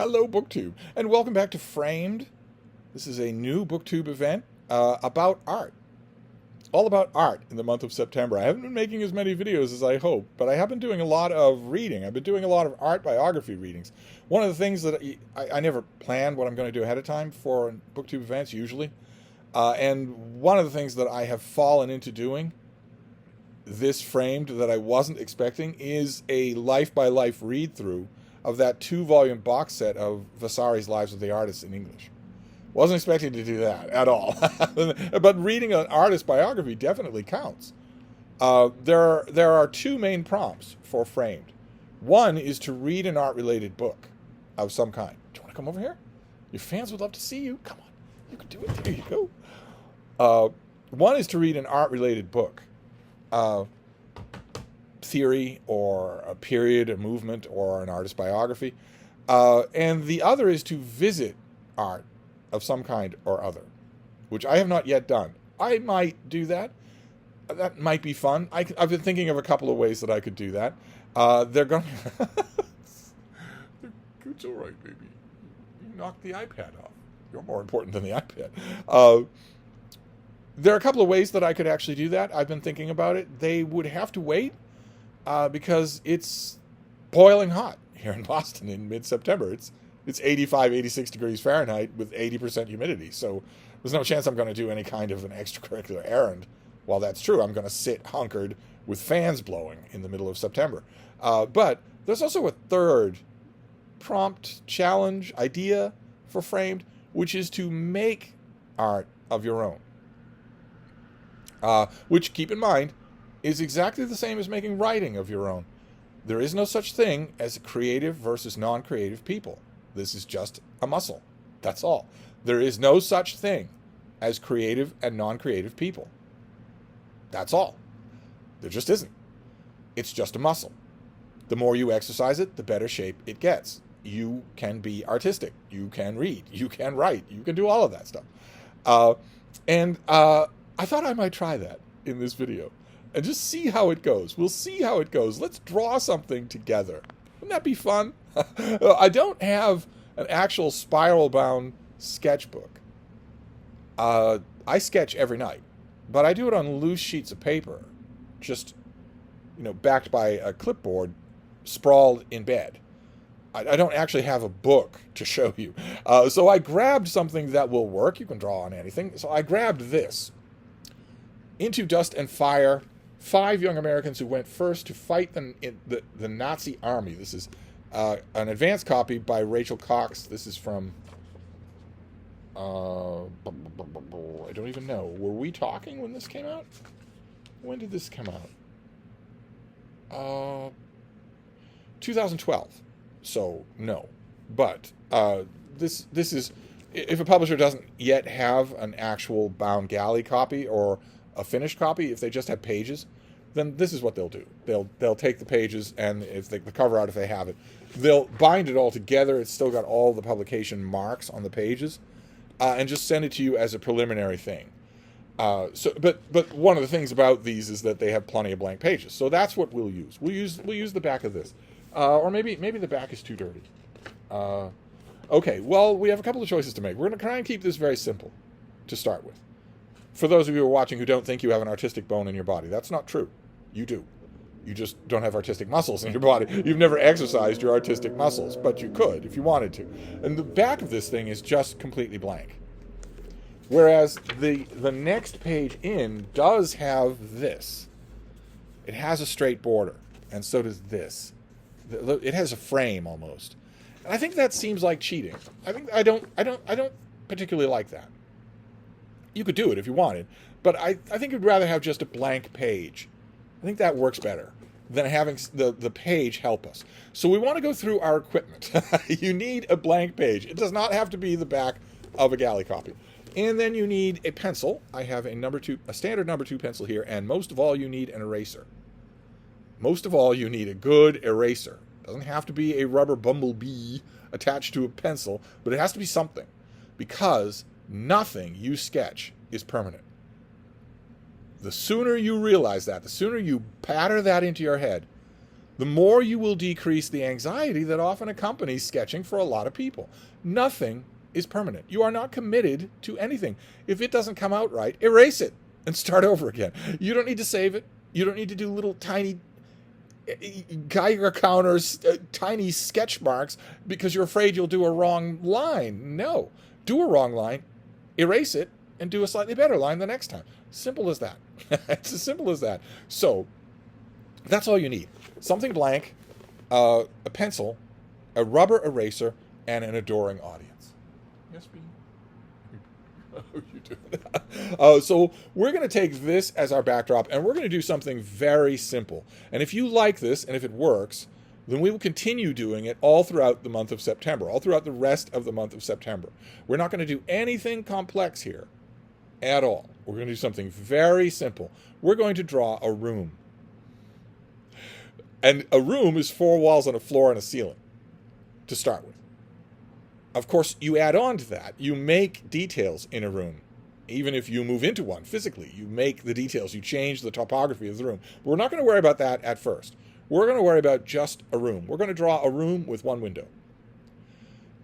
Hello, BookTube, and welcome back to Framed. This is a new BookTube event about art. All about art in the month of September. I haven't been making as many videos as I hoped, but I have been doing a lot of reading. I've been doing a lot of art biography readings. One of the things that I never plan what I'm going to do ahead of time for BookTube events, usually. And one of the things that I have fallen into doing this Framed that I wasn't expecting is a life-by-life read-through of that 2-volume box set of Vasari's Lives of the Artists in English. Wasn't expecting to do that at all. But reading an artist biography definitely counts. There are two main prompts for Framed. One is to read an art-related book of some kind. Do you want to come over here? Your fans would love to see you. Come on. You can do it. There you go. One is to read an art-related book. Theory or a period, a movement, or an artist biography. And the other is to visit art of some kind or other, which I have not yet done. I might do that. That might be fun. I've been thinking of a couple of ways that I could do that. They're going It's all right, baby. You knocked the iPad off. You're more important than the iPad. There are a couple of ways that I could actually do that. I've been thinking about it. They would have to wait because it's boiling hot here in Boston in mid-September. It's 85, 86 degrees Fahrenheit with 80% humidity. So there's no chance I'm going to do any kind of an extracurricular errand. While that's true, I'm going to sit hunkered with fans blowing in the middle of September. But there's also a third prompt, challenge, idea for Framed, which is to make art of your own. Which, keep in mind, is exactly the same as making writing of your own. There is no such thing as creative versus non-creative people. This is just a muscle. That's all. There is no such thing as creative and non-creative people. That's all. There just isn't. It's just a muscle. The more you exercise it, the better shape it gets. You can be artistic. You can read. You can write. You can do all of that stuff. I thought I might try that in this video and just see how it goes. We'll see how it goes. Let's draw something together. Wouldn't that be fun? I don't have an actual spiral-bound sketchbook. I sketch every night, but I do it on loose sheets of paper, just, backed by a clipboard, sprawled in bed. I don't actually have a book to show you. So I grabbed something that will work. You can draw on anything. So I grabbed this. Into Dust and Fire, 5 young Americans who went first to fight the Nazi army. This is an advanced copy by Rachel Cox. This is from, I don't even know. Were we talking when this came out? When did this come out? 2012. So, no. But this is, if a publisher doesn't yet have an actual bound galley copy or a finished copy, if they just have pages, then this is what they'll do. They'll take the pages, and if the cover art, if they have it, they'll bind it all together. It's still got all the publication marks on the pages, and just send it to you as a preliminary thing. But one of the things about these is that they have plenty of blank pages. So that's what we'll use. We'll use the back of this, or maybe the back is too dirty. Okay, well, we have a couple of choices to make. We're going to try and keep this very simple to start with. For those of you who are watching who don't think you have an artistic bone in your body, that's not true. You do. You just don't have artistic muscles in your body. You've never exercised your artistic muscles, but you could if you wanted to. And the back of this thing is just completely blank. Whereas the next page in does have this. It has a straight border, and so does this. It has a frame almost. And I think that seems like cheating. I don't particularly like that. You could do it if you wanted, but I think you'd rather have just a blank page. I think that works better than having the page help us. So we want to go through our equipment. You need a blank page. It does not have to be the back of a galley copy. And then you need a pencil. I have a standard number 2 pencil here, and most of all, you need an eraser. Most of all, you need a good eraser. It doesn't have to be a rubber bumblebee attached to a pencil, but it has to be something, because nothing you sketch is permanent. The sooner you realize that, the sooner you patter that into your head, the more you will decrease the anxiety that often accompanies sketching for a lot of people. Nothing is permanent. You are not committed to anything. If it doesn't come out right, erase it and start over again. You don't need to save it. You don't need to do little tiny Geiger counters, tiny sketch marks because you're afraid you'll do a wrong line. No. Do a wrong line, erase it, and do a slightly better line the next time. Simple as that. It's as simple as that. So that's all you need. Something blank, a pencil, a rubber eraser, and an adoring audience. Yes, B. Oh, you do. So we're going to take this as our backdrop, and we're going to do something very simple. And if you like this, and if it works, then we will continue doing it all throughout the month of September, all throughout the rest of the month of September. We're not going to do anything complex here at all. We're going to do something very simple. We're going to draw a room. And a room is 4 walls and a floor and a ceiling to start with. Of course, you add on to that. You make details in a room. Even if you move into one physically, you make the details. You change the topography of the room. But we're not going to worry about that at first. We're going to worry about just a room. We're going to draw a room with one window.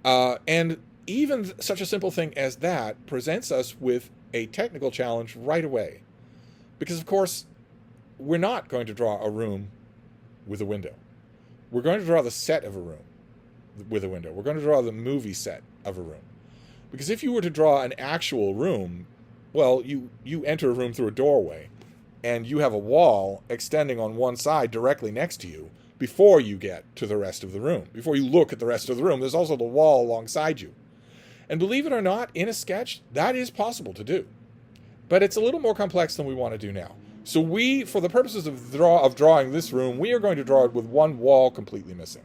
And even such a simple thing as that presents us with a technical challenge right away. Because, of course, we're not going to draw a room with a window. We're going to draw the set of a room with a window. We're going to draw the movie set of a room. Because if you were to draw an actual room, well, you enter a room through a doorway, and you have a wall extending on one side directly next to you before you get to the rest of the room. Before you look at the rest of the room, there's also the wall alongside you. And believe it or not, in a sketch, that is possible to do. But it's a little more complex than we want to do now. So we, for the purposes of drawing this room, we are going to draw it with one wall completely missing.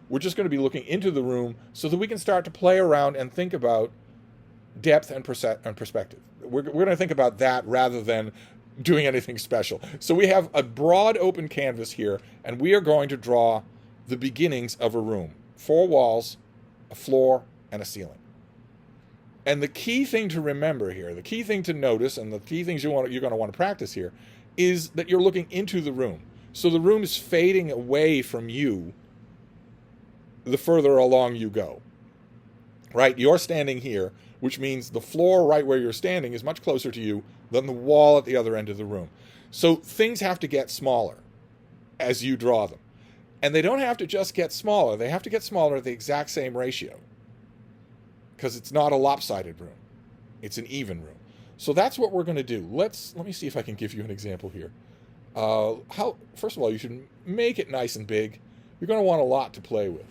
We're just going to be looking into the room so that we can start to play around and think about depth and perspective. We're going to think about that rather than doing anything special. So we have a broad open canvas here, and we are going to draw the beginnings of a room. 4 walls, a floor, and a ceiling. And the key thing to remember here, the key thing to notice, and the key things you're going to want to practice here, is that you're looking into the room. So the room is fading away from you the further along you go. Right? You're standing here, which means the floor right where you're standing is much closer to you than the wall at the other end of the room. So things have to get smaller as you draw them. And they don't have to just get smaller. They have to get smaller at the exact same ratio. Because it's not a lopsided room. It's an even room. So that's what we're going to do. Let me see if I can give you an example here. First of all, you should make it nice and big. You're going to want a lot to play with.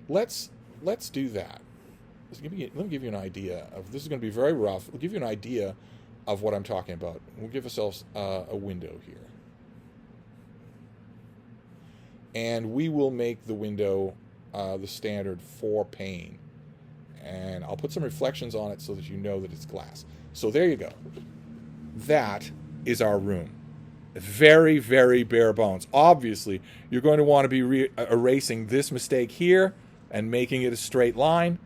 Let's do that. Let me give you an idea of, this is going to be very rough. We'll give you an idea of what I'm talking about. We'll give ourselves a window here. And we will make the window the standard 4 pane. And I'll put some reflections on it so that you know that it's glass. So there you go. That is our room. Very, very bare bones. Obviously, you're going to want to be erasing this mistake here and making it a straight line.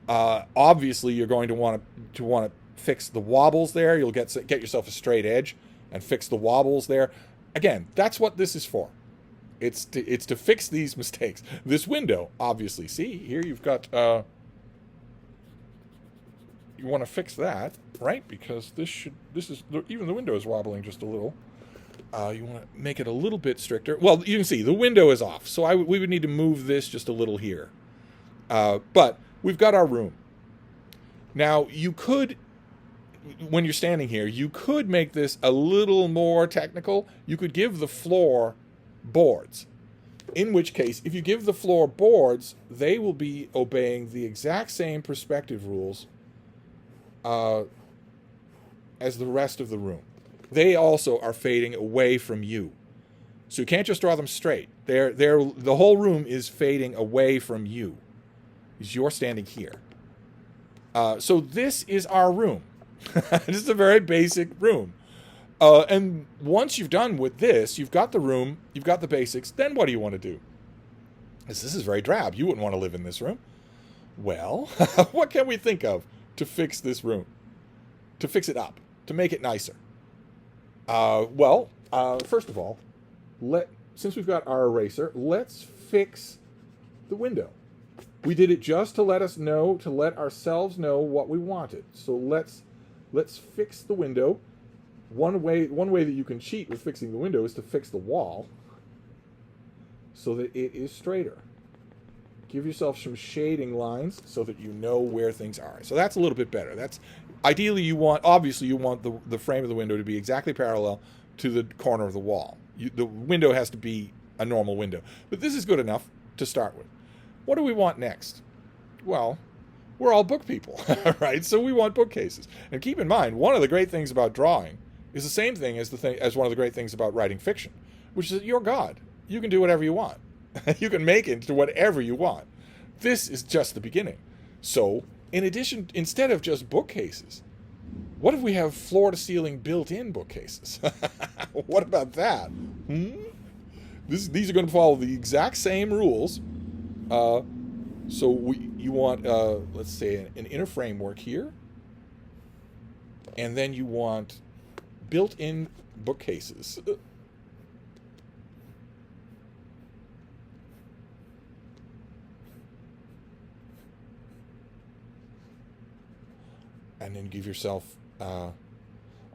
Obviously, you're going to want to fix the wobbles there. You'll get yourself a straight edge and fix the wobbles there. Again, that's what this is for. It's to fix these mistakes. This window, obviously, see here you've got. You want to fix that, right? Because even the window is wobbling just a little. You want to make it a little bit stricter. Well, you can see the window is off, so we would need to move this just a little here. But we've got our room. Now, you could, when you're standing here, you could make this a little more technical. You could give the floor boards. In which case, if you give the floor boards, they will be obeying the exact same perspective rules as the rest of the room. They also are fading away from you. So you can't just draw them straight. The whole room is fading away from you. Because you're standing here. So this is our room. This is a very basic room. And once you've done with this, you've got the room, you've got the basics, then what do you want to do? This is very drab. You wouldn't want to live in this room. Well, what can we think of to fix this room? To fix it up, to make it nicer? First of all, since we've got our eraser, let's fix the window. We did it just to let us know, to let ourselves know what we wanted. So let's fix the window. One way that you can cheat with fixing the window is to fix the wall so that it is straighter. Give yourself some shading lines so that you know where things are. So that's a little bit better. That's ideally obviously you want the frame of the window to be exactly parallel to the corner of the wall. The window has to be a normal window. But this is good enough to start with. What do we want next? Well, we're all book people, right? So we want bookcases. And keep in mind, one of the great things about drawing is the same thing as one of the great things about writing fiction, which is that you're God. You can do whatever you want. You can make it into whatever you want. This is just the beginning. So, instead of just bookcases, what if we have floor-to-ceiling built-in bookcases? What about that? These are going to follow the exact same rules. So you want, let's say, an inner framework here. And then you want built-in bookcases. And then give yourself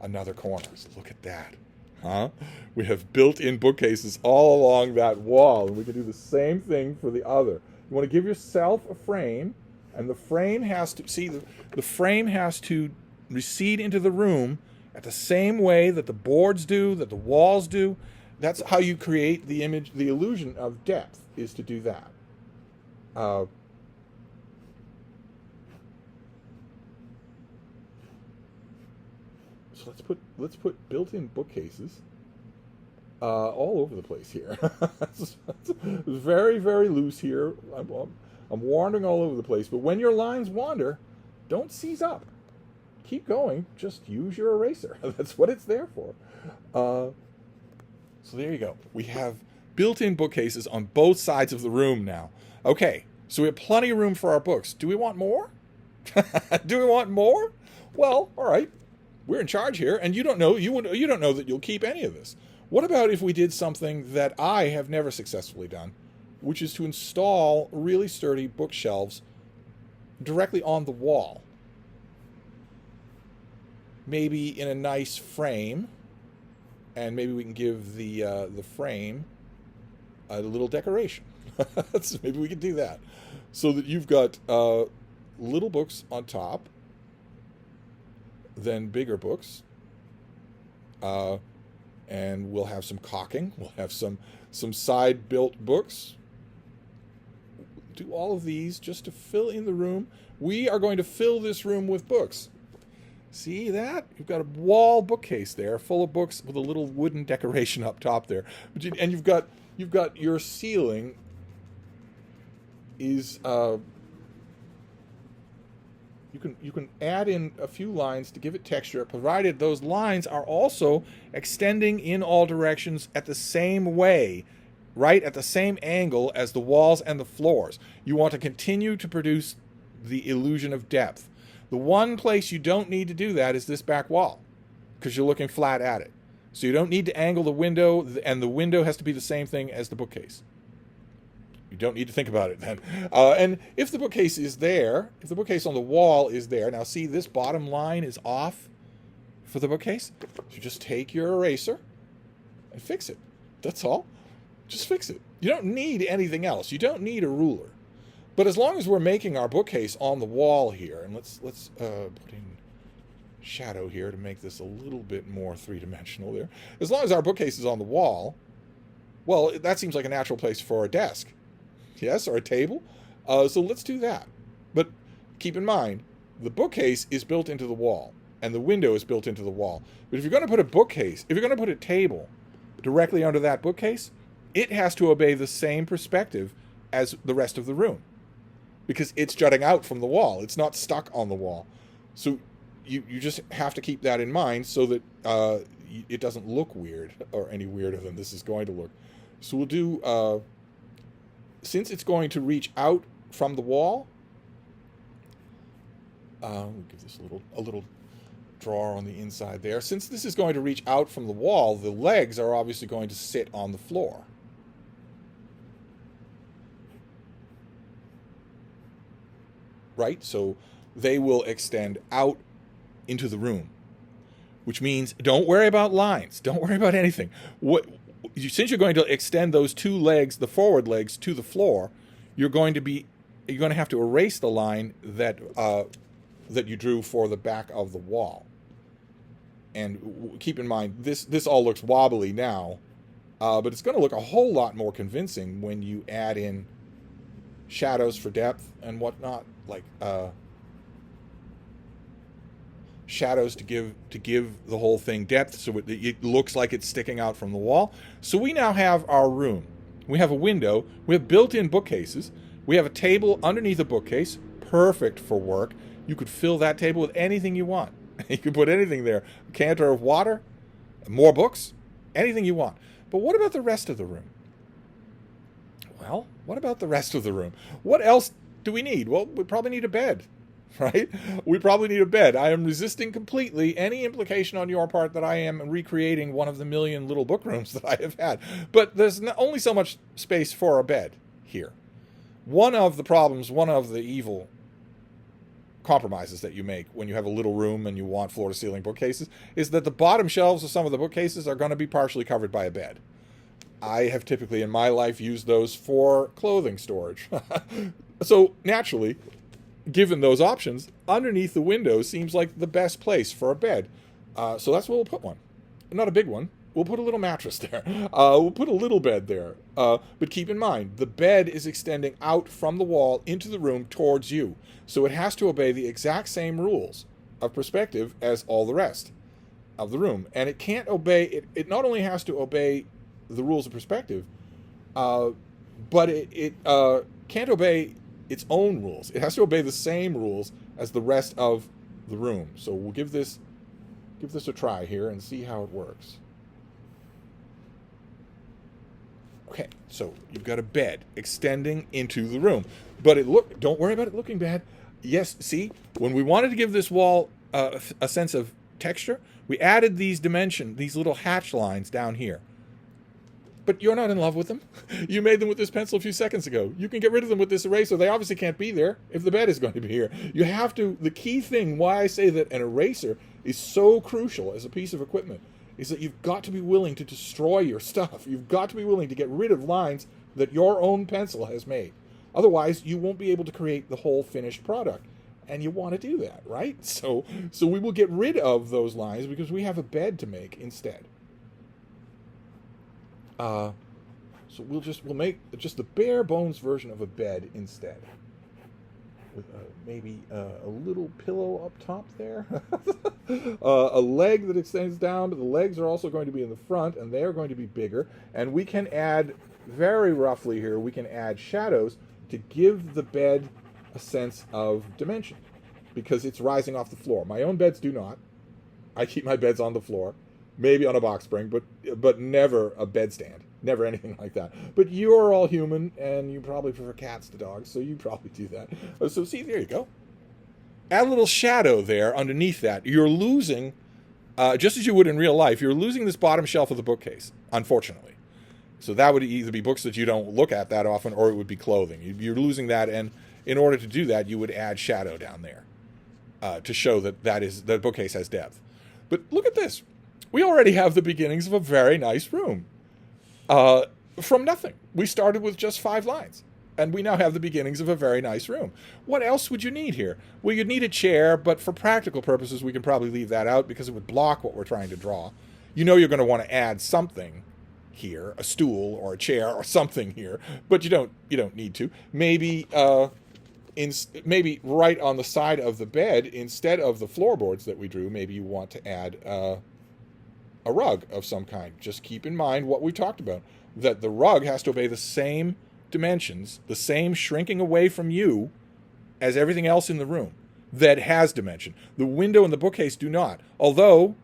another corner. So look at that. Huh? We have built-in bookcases all along that wall. And we can do the same thing for the other. You want to give yourself a frame. And the frame has to, the frame has to recede into the room at the same way that the boards do, that the walls do. That's how you create the image, the illusion of depth, is to do that. So let's put built-in bookcases all over the place here. It's very, very loose here. I'm wandering all over the place. But when your lines wander, don't seize up. Keep going. Just use your eraser. That's what it's there for. So there you go. We have built-in bookcases on both sides of the room now. Okay, so we have plenty of room for our books. Do we want more? Do we want more? Well, all right. We're in charge here, and you don't know that you'll keep any of this. What about if we did something that I have never successfully done, which is to install really sturdy bookshelves directly on the wall? Maybe in a nice frame, and maybe we can give the frame a little decoration. So maybe we can do that, so that you've got little books on top, then bigger books, and we'll have some caulking. We'll have some side-built books. Do all of these just to fill in the room. We are going to fill this room with books. See that? You've got a wall bookcase there, full of books with a little wooden decoration up top there, and you've got your ceiling is. You can add in a few lines to give it texture, provided those lines are also extending in all directions at the same way, right at the same angle as the walls and the floors. You want to continue to produce the illusion of depth. The one place you don't need to do that is this back wall, because you're looking flat at it. So you don't need to angle the window, and the window has to be the same thing as the bookcase. You don't need to think about it then. And if the bookcase is there, if the bookcase on the wall is there, now see this bottom line is off for the bookcase. So just take your eraser and fix it. That's all. Just fix it. You don't need anything else. You don't need a ruler. But as long as we're making our bookcase on the wall here, and let's put in shadow here to make this a little bit more three-dimensional there. As long as our bookcase is on the wall, well, that seems like a natural place for a desk. Yes, or a table. So let's do that. But keep in mind, the bookcase is built into the wall, and the window is built into the wall. But if you're going to put a bookcase, if you're going to put a table directly under that bookcase, it has to obey the same perspective as the rest of the room, because it's jutting out from the wall. It's not stuck on the wall. So you just have to keep that in mind so that it doesn't look weird, or any weirder than this is going to look. So we'll do... since it's going to reach out from the wall, we'll give this a little drawer on the inside there. Since this is going to reach out from the wall, the legs are obviously going to sit on the floor. right? So they will extend out into the room, which means don't worry about lines. Don't worry about anything. Since you're going to extend those two legs, the forward legs, to the floor, you're going to have to erase the line that you drew for the back of the wall. And keep in mind, this all looks wobbly now, but it's going to look a whole lot more convincing when you add in shadows for depth and whatnot, like shadows to give the whole thing depth, so it looks like it's sticking out from the wall. So we now have our room. We have a window. We have built-in bookcases. We have a table underneath a bookcase, perfect for work. You could fill that table with anything you want. You could put anything there. A canter of water, more books, anything you want. But what about the rest of the room? Well, what about the rest of the room? What else do we need? Well, we probably need a bed, right? We probably need a bed. I am resisting completely any implication on your part that I am recreating one of the million little book rooms that I have had. But there's only so much space for a bed here. One of the problems, one of the evil compromises that you make when you have a little room and you want floor-to-ceiling bookcases is that the bottom shelves of some of the bookcases are going to be partially covered by a bed. I have typically in my life used those for clothing storage. So naturally, given those options, underneath the window seems like the best place for a bed. So that's where we'll put one. Not a big one. We'll put a little mattress there. We'll put a little bed there. But keep in mind, the bed is extending out from the wall into the room towards you. So it has to obey the exact same rules of perspective as all the rest of the room. And it can't obey, it not only has to obey the rules of perspective, but it can't obey its own rules. It has to obey the same rules as the rest of the room. So we'll give this a try here and see how it works. Okay, so you've got a bed extending into the room, but don't worry about it looking bad. Yes, see, when we wanted to give this wall a sense of texture, we added these little hatch lines down here. But you're not in love with them. You made them with this pencil a few seconds ago. You can get rid of them with this eraser. They obviously can't be there if the bed is going to be here. You have to, the key thing why I say that an eraser is so crucial as a piece of equipment is that you've got to be willing to destroy your stuff. You've got to be willing to get rid of lines that your own pencil has made. Otherwise, you won't be able to create the whole finished product. And you want to do that, right? So we will get rid of those lines because we have a bed to make instead. So we'll make just the bare bones version of a bed instead. With maybe a little pillow up top there. A leg that extends down. The legs are also going to be in the front, and they are going to be bigger. And we can add, very roughly here, we can add shadows to give the bed a sense of dimension. Because it's rising off the floor. My own beds do not. I keep my beds on the floor. Maybe on a box spring, but never a bedstand. Never anything like that. But you're all human, and you probably prefer cats to dogs, so you probably do that. So see, there you go. Add a little shadow there underneath that. You're losing, just as you would in real life, you're losing this bottom shelf of the bookcase, unfortunately. So that would either be books that you don't look at that often, or it would be clothing. You're losing that, and in order to do that, you would add shadow down there to show that bookcase has depth. But look at this. We already have the beginnings of a very nice room. From nothing. We started with just 5 lines. And we now have the beginnings of a very nice room. What else would you need here? Well, you'd need a chair, but for practical purposes, we can probably leave that out because it would block what we're trying to draw. You know you're going to want to add something here, a stool or a chair or something here, but you don't need to. Maybe maybe right on the side of the bed, instead of the floorboards that we drew, maybe you want to add a rug of some kind. Just keep in mind what we talked about, that the rug has to obey the same dimensions, the same shrinking away from you as everything else in the room that has dimension. The window and the bookcase do not. Although,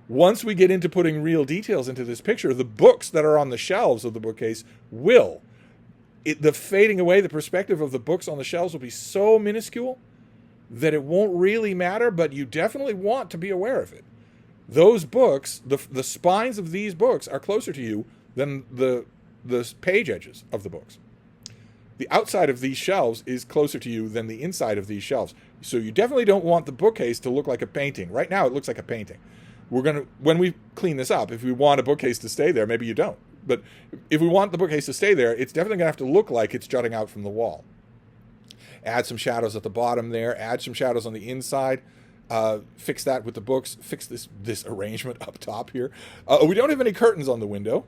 once we get into putting real details into this picture, the books that are on the shelves of the bookcase will. The fading away, the perspective of the books on the shelves will be so minuscule that it won't really matter, but you definitely want to be aware of it. Those books, the spines of these books are closer to you than the page edges of the books. The outside of these shelves is closer to you than the inside of these shelves. So you definitely don't want the bookcase to look like a painting. Right now it looks like a painting. When we clean this up, if we want a bookcase to stay there, maybe you don't. But if we want the bookcase to stay there, it's definitely going to have to look like it's jutting out from the wall. Add some shadows at the bottom there. Add some shadows on the inside. Fix that with the books. Fix this arrangement up top here. We don't have any curtains on the window.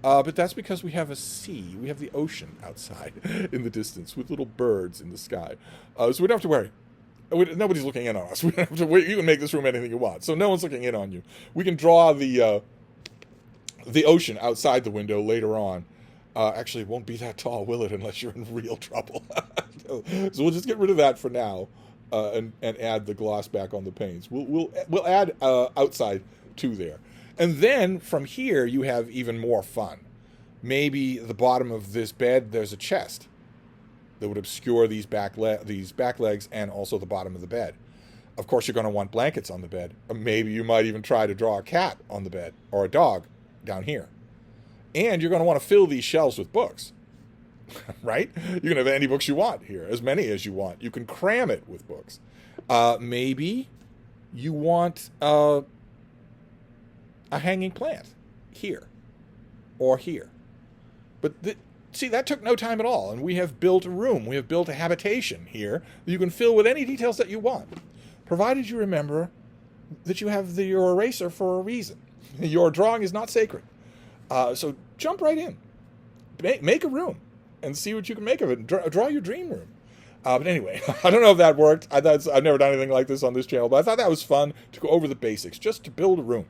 But that's because we have a sea. We have the ocean outside in the distance with little birds in the sky. So we don't have to worry. Nobody's looking in on us. We don't have to worry. You can make this room anything you want. So no one's looking in on you. We can draw the ocean outside the window later on. Actually, it won't be that tall, will it? Unless you're in real trouble. So we'll just get rid of that for now and add the gloss back on the panes. We'll add outside to there. And then from here, you have even more fun. Maybe the bottom of this bed, there's a chest that would obscure these back legs and also the bottom of the bed. Of course, you're going to want blankets on the bed. Or maybe you might even try to draw a cat on the bed or a dog down here. And you're going to want to fill these shelves with books, right? You can have any books you want here, as many as you want. You can cram it with books. Maybe you want a hanging plant here or here. But see, that took no time at all. And we have built a room. We have built a habitation here that you can fill with any details that you want, provided you remember that you have your eraser for a reason. Your drawing is not sacred. So jump right in. Make a room and see what you can make of it. Draw your dream room. But anyway, I don't know if that worked. I've never done anything like this on this channel, but I thought that was fun to go over the basics, just to build a room.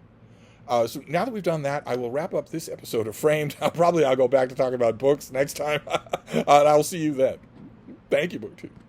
So now that we've done that, I will wrap up this episode of Framed. I'll go back to talking about books next time. And I will see you then. Thank you, BookTube.